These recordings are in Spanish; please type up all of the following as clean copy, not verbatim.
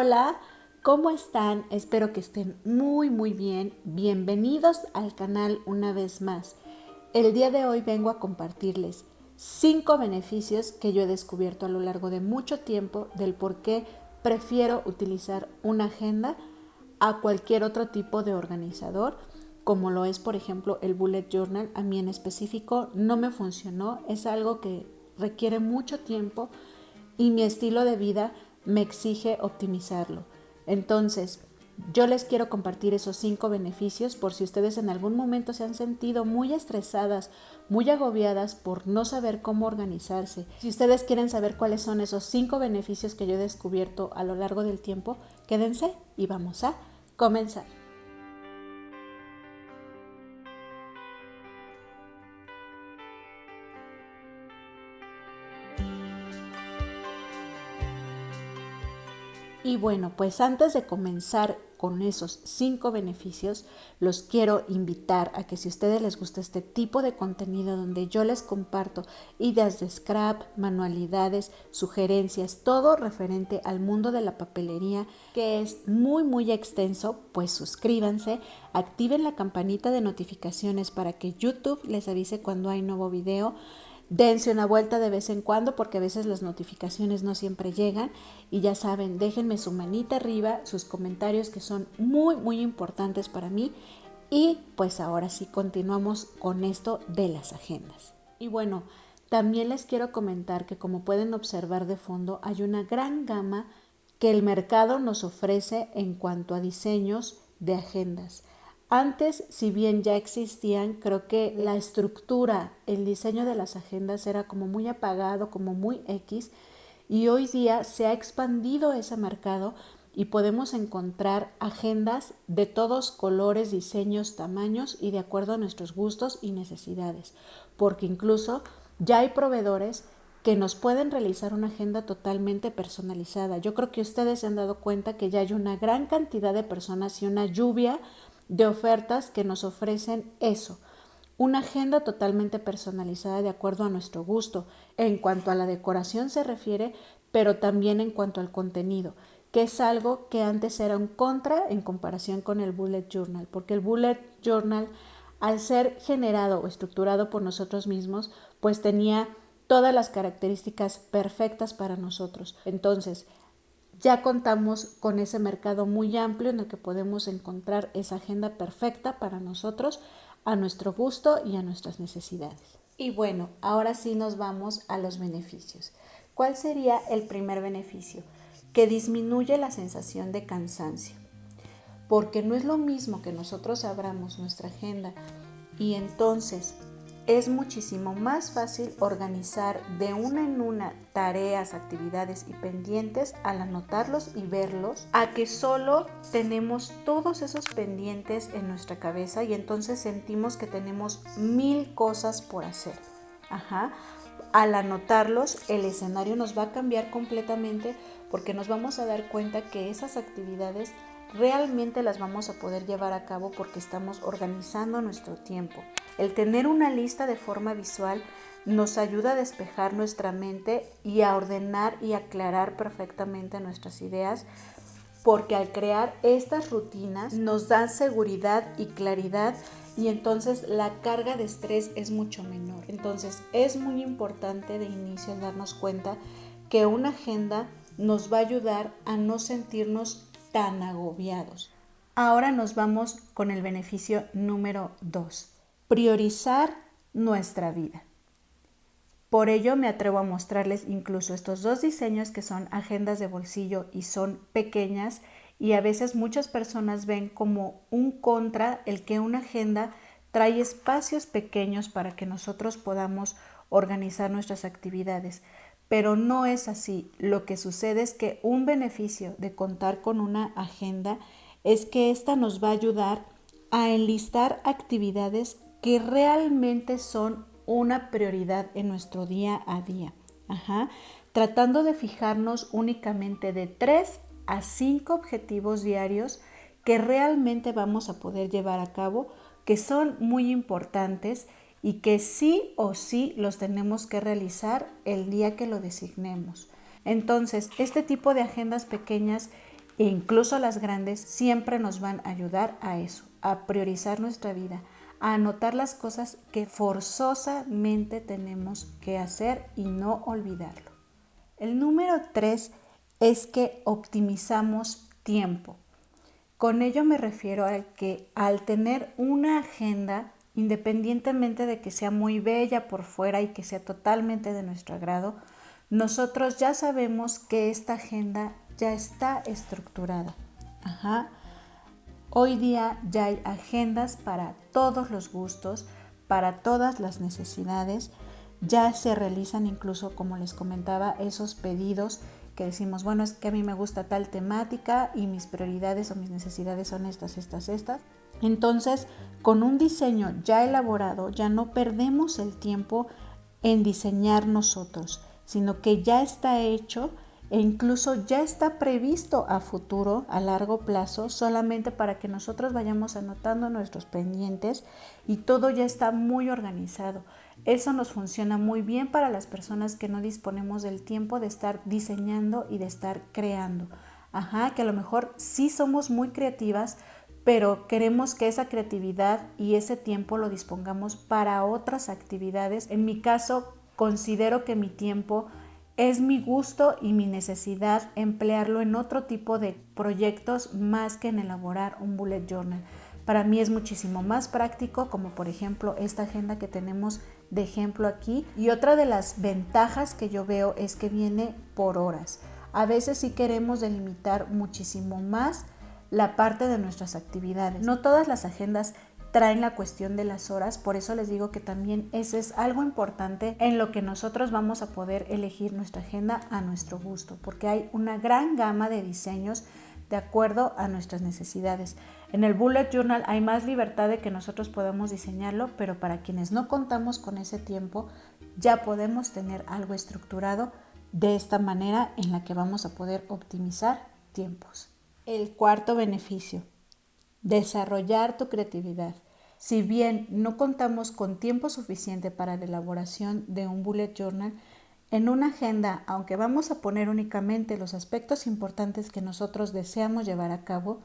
Hola, ¿cómo están? Espero que estén muy bien. Bienvenidos al canal una vez más. El día de hoy vengo a compartirles 5 beneficios que yo he descubierto a lo largo de mucho tiempo del por qué prefiero utilizar una agenda a cualquier otro tipo de organizador, como lo es por ejemplo el Bullet Journal. A mí en específico no me funcionó, es algo que requiere mucho tiempo y mi estilo de vida me exige optimizarlo. Entonces, yo les quiero compartir esos 5 beneficios por si ustedes en algún momento se han sentido muy estresadas, muy agobiadas por no saber cómo organizarse. Si ustedes quieren saber cuáles son esos 5 beneficios que yo he descubierto a lo largo del tiempo, quédense y vamos a comenzar. Y bueno, pues antes de comenzar con esos 5 beneficios, los quiero invitar a que si a ustedes les gusta este tipo de contenido donde yo les comparto ideas de scrap, manualidades, sugerencias, todo referente al mundo de la papelería, que es muy extenso, pues suscríbanse, activen la campanita de notificaciones para que YouTube les avise cuando hay nuevo video. Dense una vuelta de vez en cuando porque a veces las notificaciones no siempre llegan y ya saben, déjenme su manita arriba, sus comentarios que son muy importantes para mí y pues ahora sí continuamos con esto de las agendas. Y bueno, también les quiero comentar que como pueden observar de fondo hay una gran gama que el mercado nos ofrece en cuanto a diseños de agendas. Antes, si bien ya existían, creo que la estructura, el diseño de las agendas era como muy apagado, como muy X, y hoy día se ha expandido ese mercado y podemos encontrar agendas de todos colores, diseños, tamaños y de acuerdo a nuestros gustos y necesidades, porque incluso ya hay proveedores que nos pueden realizar una agenda totalmente personalizada. Yo creo que ustedes se han dado cuenta que ya hay una gran cantidad de personas y una lluvia de ofertas que nos ofrecen eso, una agenda totalmente personalizada de acuerdo a nuestro gusto, en cuanto a la decoración se refiere, pero también en cuanto al contenido, que es algo que antes era un contra en comparación con el Bullet Journal, porque el Bullet Journal, al ser generado o estructurado por nosotros mismos, pues tenía todas las características perfectas para nosotros. Entonces, ya contamos con ese mercado muy amplio en el que podemos encontrar esa agenda perfecta para nosotros, a nuestro gusto y a nuestras necesidades. Y bueno, ahora sí nos vamos a los beneficios. ¿Cuál sería el primer beneficio? Que disminuye la sensación de cansancio. Porque no es lo mismo que nosotros abramos nuestra agenda y entonces es muchísimo más fácil organizar de una en una tareas, actividades y pendientes al anotarlos y verlos, a que solo tenemos todos esos pendientes en nuestra cabeza y entonces sentimos que tenemos 1000 cosas por hacer. Al anotarlos, el escenario nos va a cambiar completamente porque nos vamos a dar cuenta que esas actividades realmente las vamos a poder llevar a cabo porque estamos organizando nuestro tiempo. El tener una lista de forma visual nos ayuda a despejar nuestra mente y a ordenar y aclarar perfectamente nuestras ideas, porque al crear estas rutinas nos dan seguridad y claridad y entonces la carga de estrés es mucho menor. Entonces es muy importante de inicio darnos cuenta que una agenda nos va a ayudar a no sentirnos tan agobiados. Ahora nos vamos con el beneficio número 2. Priorizar nuestra vida. Por ello me atrevo a mostrarles incluso estos 2 diseños que son agendas de bolsillo y son pequeñas y a veces muchas personas ven como un contra el que una agenda trae espacios pequeños para que nosotros podamos organizar nuestras actividades. Pero no es así. Lo que sucede es que un beneficio de contar con una agenda es que esta nos va a ayudar a enlistar actividades que realmente son una prioridad en nuestro día a día. Tratando de fijarnos únicamente de 3 a 5 objetivos diarios que realmente vamos a poder llevar a cabo, que son muy importantes y que sí o sí los tenemos que realizar el día que lo designemos. Entonces, este tipo de agendas pequeñas e incluso las grandes, siempre nos van a ayudar a eso, a priorizar nuestra vida, a anotar las cosas que forzosamente tenemos que hacer y no olvidarlo. El número 3 es que optimizamos tiempo. Con ello me refiero a que al tener una agenda, independientemente de que sea muy bella por fuera y que sea totalmente de nuestro agrado, nosotros ya sabemos que esta agenda ya está estructurada. Hoy día ya hay agendas para todos los gustos, para todas las necesidades. Ya se realizan incluso, como les comentaba, esos pedidos que decimos, bueno, es que a mí me gusta tal temática y mis prioridades o mis necesidades son estas. Entonces, con un diseño ya elaborado, ya no perdemos el tiempo en diseñar nosotros, sino que ya está hecho e incluso ya está previsto a futuro, a largo plazo, solamente para que nosotros vayamos anotando nuestros pendientes y todo ya está muy organizado. Eso nos funciona muy bien para las personas que no disponemos del tiempo de estar diseñando y de estar creando. Que a lo mejor sí somos muy creativas, pero queremos que esa creatividad y ese tiempo lo dispongamos para otras actividades. En mi caso, considero que mi tiempo es mi gusto y mi necesidad emplearlo en otro tipo de proyectos más que en elaborar un bullet journal. Para mí es muchísimo más práctico, como por ejemplo esta agenda que tenemos de ejemplo aquí. Y otra de las ventajas que yo veo es que viene por horas. A veces sí queremos delimitar muchísimo más la parte de nuestras actividades. No todas las agendas traen la cuestión de las horas, por eso les digo que también ese es algo importante en lo que nosotros vamos a poder elegir nuestra agenda a nuestro gusto, porque hay una gran gama de diseños de acuerdo a nuestras necesidades. En el bullet journal hay más libertad de que nosotros podamos diseñarlo, pero para quienes no contamos con ese tiempo, ya podemos tener algo estructurado de esta manera en la que vamos a poder optimizar tiempos. El cuarto beneficio: desarrollar tu creatividad. Si bien no contamos con tiempo suficiente para la elaboración de un bullet journal, en una agenda, aunque vamos a poner únicamente los aspectos importantes que nosotros deseamos llevar a cabo,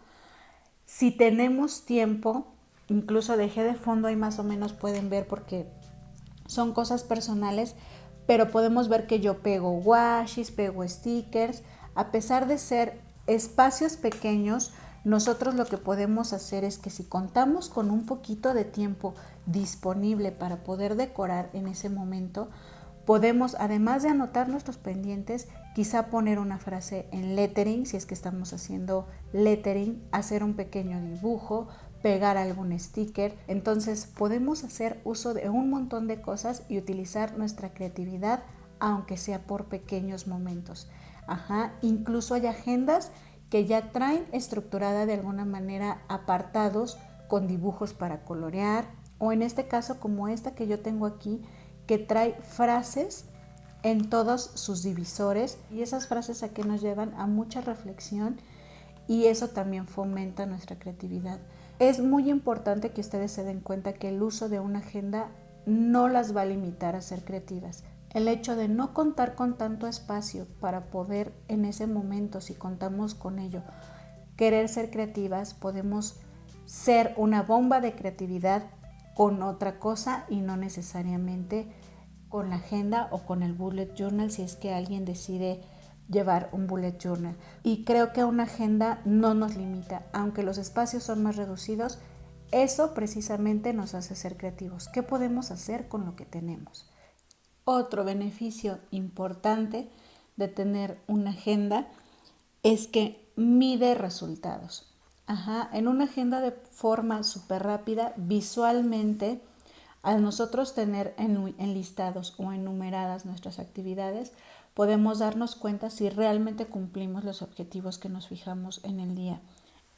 si tenemos tiempo, incluso dejé de fondo ahí más o menos pueden ver porque son cosas personales, pero podemos ver que yo pego washes, pego stickers, a pesar de ser espacios pequeños. Nosotros lo que podemos hacer es que si contamos con un poquito de tiempo disponible para poder decorar en ese momento, podemos, además de anotar nuestros pendientes, quizá poner una frase en lettering, si es que estamos haciendo lettering, hacer un pequeño dibujo, pegar algún sticker. Entonces podemos hacer uso de un montón de cosas y utilizar nuestra creatividad, aunque sea por pequeños momentos. Incluso hay agendas que ya traen estructurada de alguna manera apartados con dibujos para colorear, o en este caso como esta que yo tengo aquí, que trae frases en todos sus divisores, y esas frases a que nos llevan a mucha reflexión, y eso también fomenta nuestra creatividad. Es muy importante que ustedes se den cuenta que el uso de una agenda no las va a limitar a ser creativas. El hecho de no contar con tanto espacio para poder en ese momento, si contamos con ello, querer ser creativas, podemos ser una bomba de creatividad con otra cosa y no necesariamente con la agenda o con el bullet journal, si es que alguien decide llevar un bullet journal. Y creo que una agenda no nos limita, aunque los espacios son más reducidos, eso precisamente nos hace ser creativos. ¿Qué podemos hacer con lo que tenemos? Otro beneficio importante de tener una agenda es que mide resultados. En una agenda de forma súper rápida, visualmente, al nosotros tener enlistados o enumeradas nuestras actividades, podemos darnos cuenta si realmente cumplimos los objetivos que nos fijamos en el día.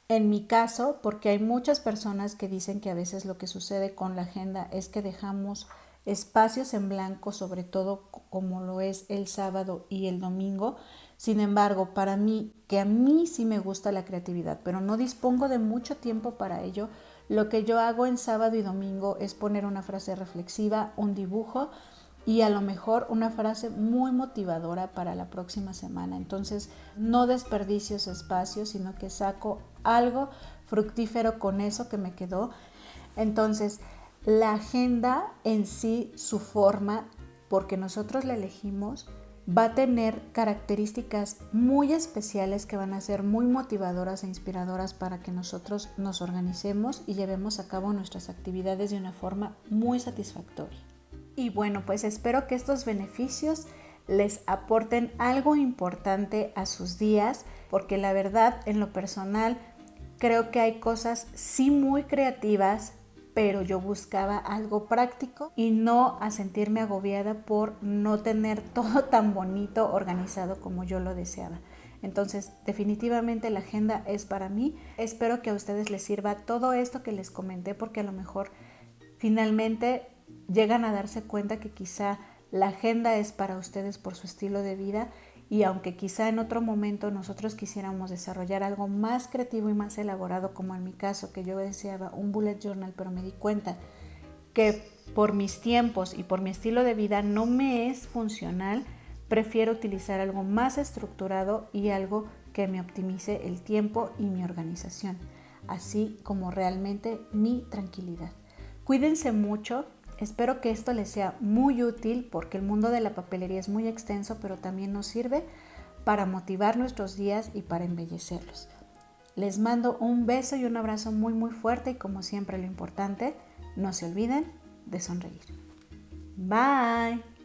En mi caso, porque hay muchas personas que dicen que a veces lo que sucede con la agenda es que dejamos espacios en blanco, sobre todo como lo es el sábado y el domingo. Sin embargo, para mí, que a mí sí me gusta la creatividad, pero no dispongo de mucho tiempo para ello, lo que yo hago en sábado y domingo es poner una frase reflexiva, un dibujo, y a lo mejor una frase muy motivadora para la próxima semana. Entonces no desperdicio ese espacio, sino que saco algo fructífero con eso que me quedó. Entonces la agenda en sí, su forma, porque nosotros la elegimos, va a tener características muy especiales que van a ser muy motivadoras e inspiradoras para que nosotros nos organicemos y llevemos a cabo nuestras actividades de una forma muy satisfactoria. Y bueno, pues espero que estos beneficios les aporten algo importante a sus días, porque la verdad, en lo personal, creo que hay cosas sí muy creativas, pero yo buscaba algo práctico y no a sentirme agobiada por no tener todo tan bonito organizado como yo lo deseaba. Entonces, definitivamente la agenda es para mí. Espero que a ustedes les sirva todo esto que les comenté, porque a lo mejor finalmente llegan a darse cuenta que quizá la agenda es para ustedes por su estilo de vida, y aunque quizá en otro momento nosotros quisiéramos desarrollar algo más creativo y más elaborado, como en mi caso, que yo deseaba un bullet journal, pero me di cuenta que por mis tiempos y por mi estilo de vida no me es funcional, prefiero utilizar algo más estructurado y algo que me optimice el tiempo y mi organización, así como realmente mi tranquilidad. Cuídense mucho. Espero que esto les sea muy útil, porque el mundo de la papelería es muy extenso, pero también nos sirve para motivar nuestros días y para embellecerlos. Les mando un beso y un abrazo muy muy fuerte, y como siempre lo importante, no se olviden de sonreír. Bye.